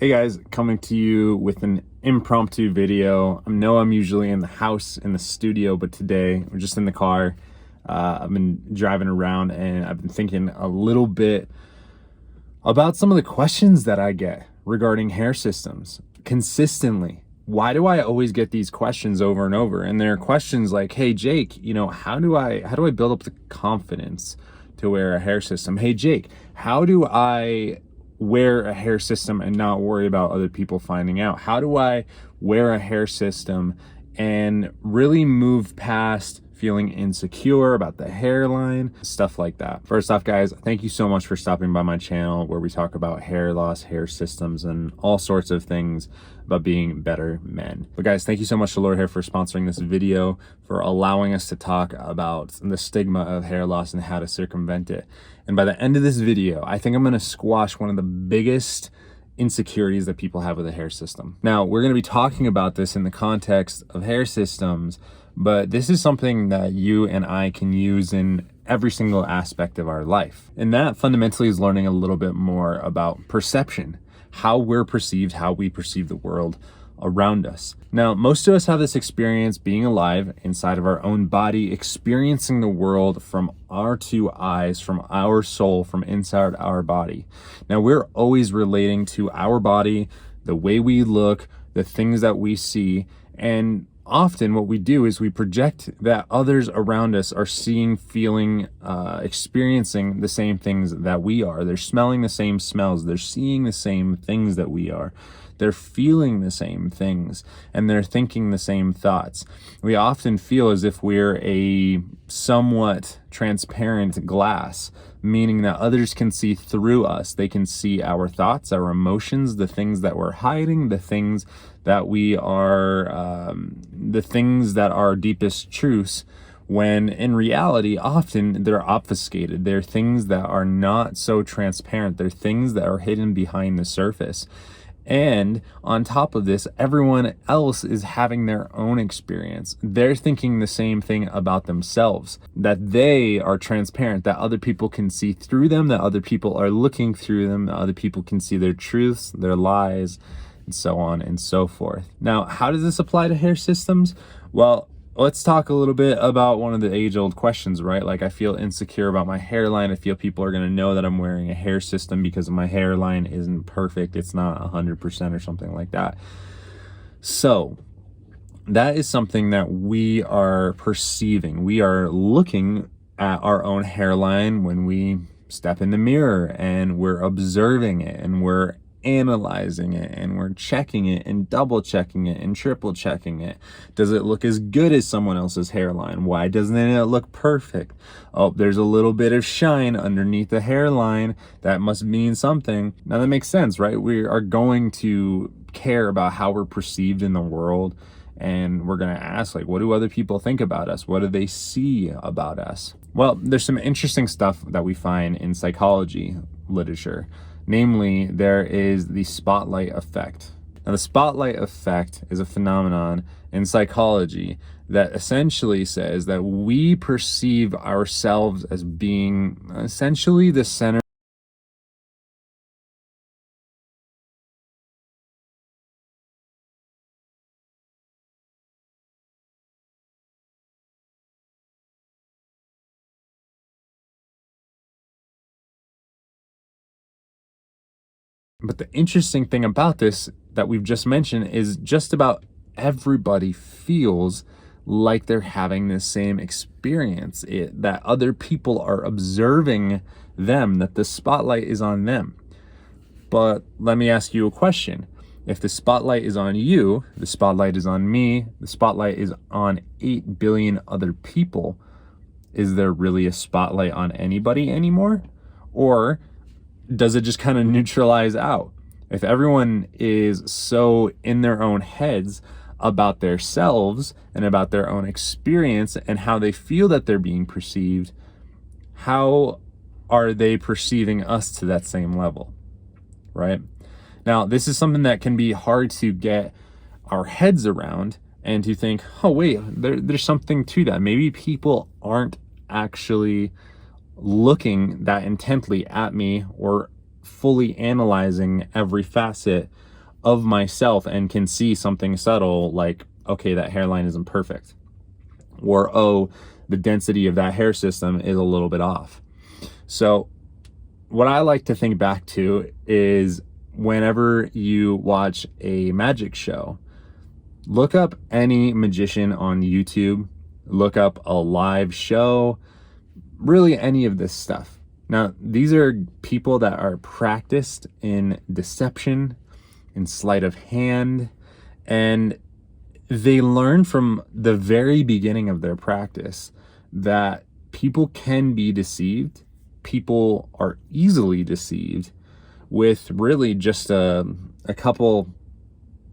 Hey guys, coming to you with an impromptu video. I know I'm usually in the house, in the studio, but today we're just in the car. I've been driving around and I've been thinking a little bit about some of the questions that I get regarding hair systems consistently. Why do I always get these questions over and over? And they're questions like, hey Jake, how do I build up the confidence to wear a hair system? Hey Jake, how do I wear a hair system and not worry about other people finding out? How do I wear a hair system and really move past feeling insecure about the hairline, stuff like that? First off, guys, thank you so much for stopping by my channel where we talk about hair loss, hair systems, and all sorts of things about being better men. But guys, thank you so much to Lord Hair for sponsoring this video, for allowing us to talk about the stigma of hair loss and how to circumvent it. And by the end of this video, I think I'm gonna squash one of the biggest insecurities that people have with the hair system. Now, we're gonna be talking about this in the context of hair systems, but this is something that you and I can use in every single aspect of our life. And that fundamentally is learning a little bit more about perception, how we're perceived, how we perceive the world around us. Now, most of us have this experience being alive inside of our own body, experiencing the world from our two eyes, from our soul, from inside our body. Now, we're always relating to our body, the way we look, the things that we see, and often what we do is we project that others around us are seeing, feeling, experiencing the same things that we are. They're smelling the same smells. They're seeing the same things that we are. They're feeling the same things and they're thinking the same thoughts. We often feel as if we're a somewhat transparent glass, meaning that others can see through us. They can see our thoughts, our emotions, the things that we're hiding, the things that we are, the things that are deepest truths, when in reality, often they're obfuscated. They're things that are not so transparent. They're things that are hidden behind the surface. And on top of this, everyone else is having their own experience. They're thinking the same thing about themselves, that they are transparent, that other people can see through them, that other people are looking through them, that other people can see their truths, their lies, and so on and so forth. Now, how does this apply to hair systems? Well, let's talk a little bit about one of the age-old questions, right? Like, I feel insecure about my hairline. I feel people are going to know that I'm wearing a hair system because my hairline isn't perfect. It's not 100% or something like that. So that is something that we are perceiving. We are looking at our own hairline when we step in the mirror and we're observing it and we're analyzing it and we're checking it and double checking it and triple checking it. Does it look as good as someone else's hairline? Why doesn't it look perfect? Oh, there's a little bit of shine underneath the hairline. That must mean something. Now that makes sense, right? We are going to care about how we're perceived in the world, and we're going to ask, like, what do other people think about us? What do they see about us? Well, there's some interesting stuff that we find in psychology literature. Namely, there is the spotlight effect. Now, the spotlight effect is a phenomenon in psychology that essentially says that we perceive ourselves as being essentially the center. But the interesting thing about this that we've just mentioned is just about everybody feels like they're having the same experience, that other people are observing them, that the spotlight is on them. But let me ask you a question. If the spotlight is on you, the spotlight is on me, the spotlight is on 8 billion other people, is there really a spotlight on anybody anymore? Or does it just kind of neutralize out? If everyone is so in their own heads about themselves and about their own experience and how they feel that they're being perceived, how are they perceiving us to that same level, right? Now, this is something that can be hard to get our heads around and to think, oh wait, there's something to that. Maybe people aren't actually looking that intently at me or fully analyzing every facet of myself and can see something subtle like, okay, that hairline isn't perfect, or oh, the density of that hair system is a little bit off. So what I like to think back to is whenever you watch a magic show, look up any magician on YouTube, look up a live show, really any of this stuff. Now, these are people that are practiced in deception, in sleight of hand, and they learn from the very beginning of their practice that people can be deceived. People are easily deceived with really just a couple,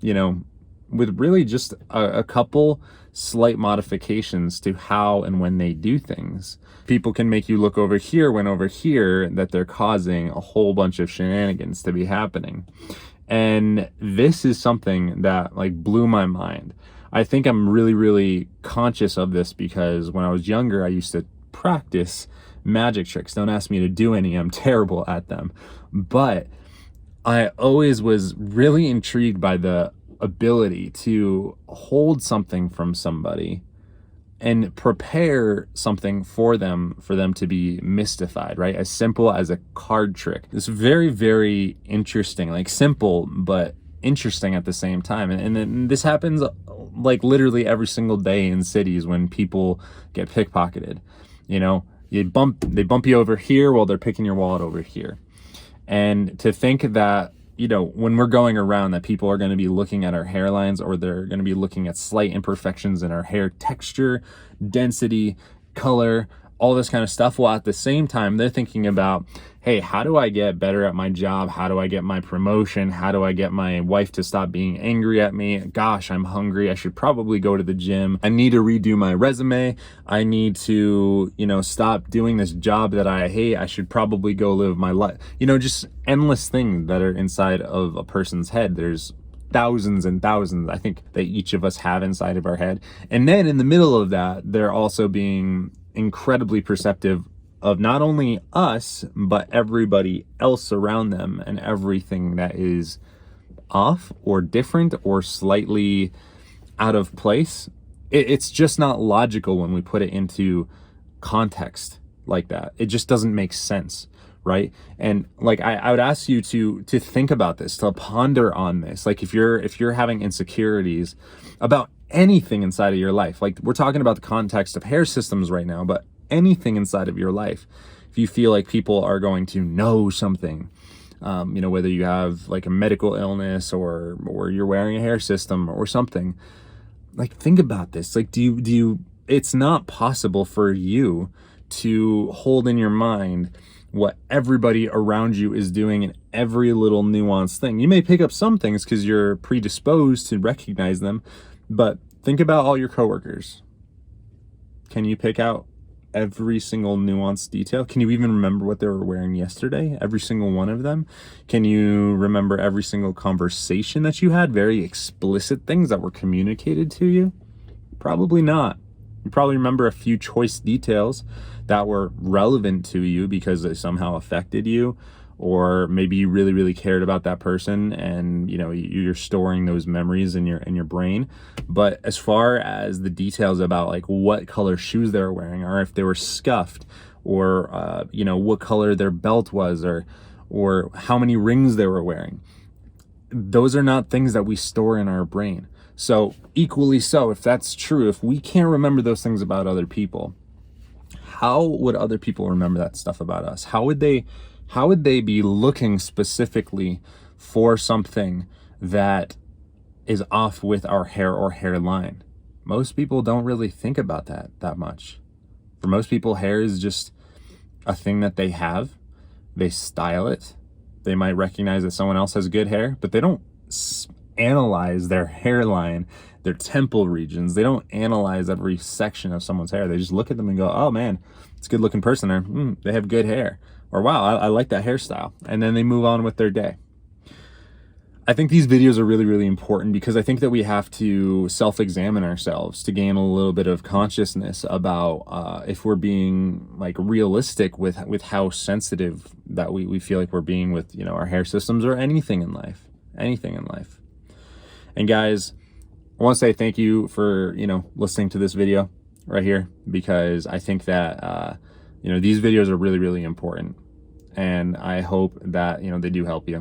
with really just a couple slight modifications to how and when they do things. People can make you look over here when over here that they're causing a whole bunch of shenanigans to be happening. And this is something that like blew my mind. I think I'm really, really conscious of this because when I was younger, I used to practice magic tricks. Don't ask me to do any, I'm terrible at them. But I always was really intrigued by the ability to hold something from somebody and prepare something for them to be mystified, right? As simple as a card trick. It's very, very interesting, like simple, but interesting at the same time. And then this happens like literally every single day in cities when people get pickpocketed. They bump you over here while they're picking your wallet over here. And to think that, when we're going around, that people are going to be looking at our hairlines, or they're going to be looking at slight imperfections in our hair texture, density, color, all this kind of stuff, while at the same time they're thinking about, hey, how do I get better at my job? How do I get my promotion? How do I get my wife to stop being angry at me? Gosh, I'm hungry. I should probably go to the gym. I need to redo my resume. I need to, stop doing this job that I hate. I should probably go live my life. Just endless things that are inside of a person's head. There's thousands and thousands, I think, that each of us have inside of our head. And then in the middle of that, they're also being incredibly perceptive of not only us, but everybody else around them, and everything that is off or different or slightly out of place. It's just not logical when we put it into context like that. It just doesn't make sense, right? And like I would ask you to think about this, to ponder on this. Like if you're having insecurities about anything inside of your life, like we're talking about the context of hair systems right now, but anything inside of your life, if you feel like people are going to know something, whether you have like a medical illness or you're wearing a hair system or something, like think about this. Like, do you it's not possible for you to hold in your mind what everybody around you is doing in every little nuanced thing. You may pick up some things because you're predisposed to recognize them, but think about all your coworkers. Can you pick out every single nuanced detail? Can you even remember what they were wearing yesterday? Every single one of them? Can you remember every single conversation that you had? Very explicit things that were communicated to you? Probably not. You probably remember a few choice details that were relevant to you because they somehow affected you, or maybe you really, really cared about that person and you're storing those memories in your brain. But as far as the details about like what color shoes they were wearing, or if they were scuffed, or what color their belt was, or how many rings they were wearing, those are not things that we store in our brain. So equally so, if that's true, if we can't remember those things about other people, how would other people remember that stuff about us? How would they be looking specifically for something that is off with our hair or hairline? Most people don't really think about that much. For most people, hair is just a thing that they have. They style it. They might recognize that someone else has good hair, but they don't analyze their hairline, their temple regions. They don't analyze every section of someone's hair. They just look at them and go, oh man, it's a good looking person there. They have good hair. Or wow, I like that hairstyle. And then they move on with their day. I think these videos are really, really important because I think that we have to self-examine ourselves to gain a little bit of consciousness about if we're being like realistic with how sensitive that we feel like we're being with, our hair systems or anything in life. anything in life. And guys, I want to say thank you for, listening to this video right here, because I think that, these videos are really, really important. And I hope that, they do help you.